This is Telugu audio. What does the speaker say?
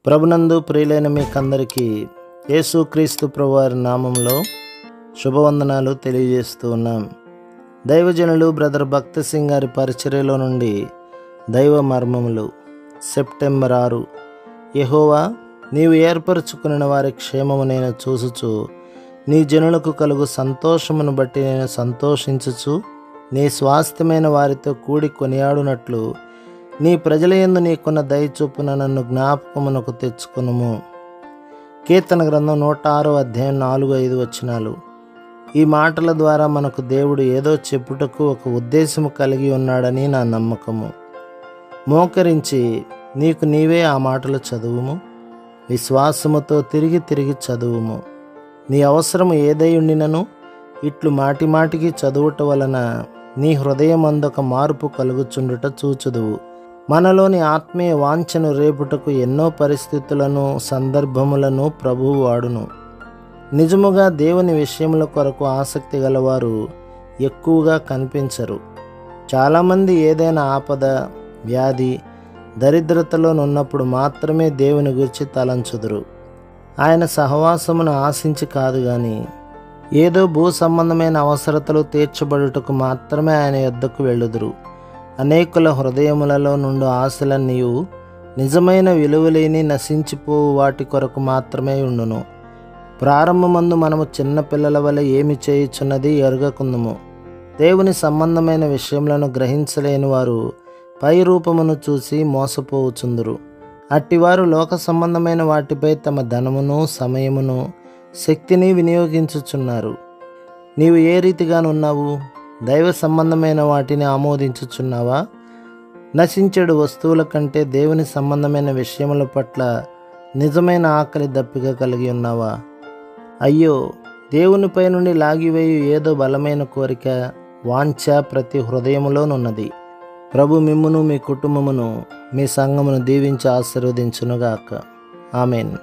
ప్రభునందు ప్రియులైన మీకందరికీ యేసుక్రీస్తు ప్రభువారి నామంలో శుభవందనాలు తెలియజేస్తూ ఉన్నాం. దైవజనులు బ్రదర్ భక్త సింగ్ గారి పరిచర్యలో నుండి దైవ మర్మములు. సెప్టెంబర్ 6. యెహోవా, నీవు ఏర్పరచుకున్న వారి క్షేమము నేను చూసుచు, నీ జనులకు కలుగు సంతోషమును బట్టి నేను సంతోషించుచు, నీ స్వాస్థ్యమైన వారితో కూడి కొనియాడునట్లు నీ ప్రజల యందు నీకున్న దయ చొప్పున నన్ను జ్ఞాపకమునకు తెచ్చుకొనుము. కీర్తన గ్రంథం 106 అధ్యాయం 4-5 వచనాలు. ఈ మాటల ద్వారా మనకు దేవుడు ఏదో చెప్పుటకు ఒక ఉద్దేశము కలిగి ఉన్నాడని నా నమ్మకము. మోకరించి నీకు నీవే ఆ మాటలు చదువుము. విశ్వాసముతో తిరిగి తిరిగి చదువుము. నీ అవసరము ఏదై ఉండినను ఇట్లు మాటి మాటికి చదువుట వలన నీ హృదయమందొక మార్పు కలుగుచుండుట చూచుదువు. మనలోని ఆత్మీయ వాంఛను రేపుటకు ఎన్నో పరిస్థితులను సందర్భములను ప్రభువు వాడును. నిజముగా దేవుని విషయముల కొరకు ఆసక్తి గలవారు ఎక్కువగా కనిపించరు. చాలామంది ఏదైనా ఆపద, వ్యాధి, దరిద్రతలోనున్నప్పుడు మాత్రమే దేవుని గురించి తలంచుదురు. ఆయన సహవాసమును ఆశించి కాదు గాని ఏదో భూ సంబంధమైన అవసరతలు తీర్చబడుటకు మాత్రమే ఆయన యొద్దకు వెళ్ళుదురు. అనేకుల హృదయములలో నుండి ఆశలన్నీయు నిజమైన విలువలేని నశించిపోవు వాటి కొరకు మాత్రమే ఉండును. ప్రారంభమందు మనము చిన్నపిల్లల వలె ఏమి చేయుచున్నది ఎరుగకుందుము. దేవుని సంబంధమైన విషయములను గ్రహించలేని వారు పై రూపమును చూసి మోసపోవుచుందురు. అట్టివారు లోక సంబంధమైన వాటిపై తమ ధనమును, సమయమును, శక్తిని వినియోగించుచున్నారు. నీవు ఏ రీతిగానున్నావు? దైవ సంబంధమైన వాటిని ఆమోదించుచున్నావా? నశించెడు వస్తువుల కంటే దేవుని సంబంధమైన విషయముల పట్ల నిజమైన ఆకలి దప్పిక కలిగి ఉన్నావా? అయ్యో, దేవునిపై నుండి లాగివేయు ఏదో బలమైన కోరిక, వాంఛ ప్రతి హృదయములోనున్నది. ప్రభు మిమ్మును, మీ కుటుంబమును, మీ సంఘమును దీవించి ఆశీర్వదించునుగాక. ఆమెన్.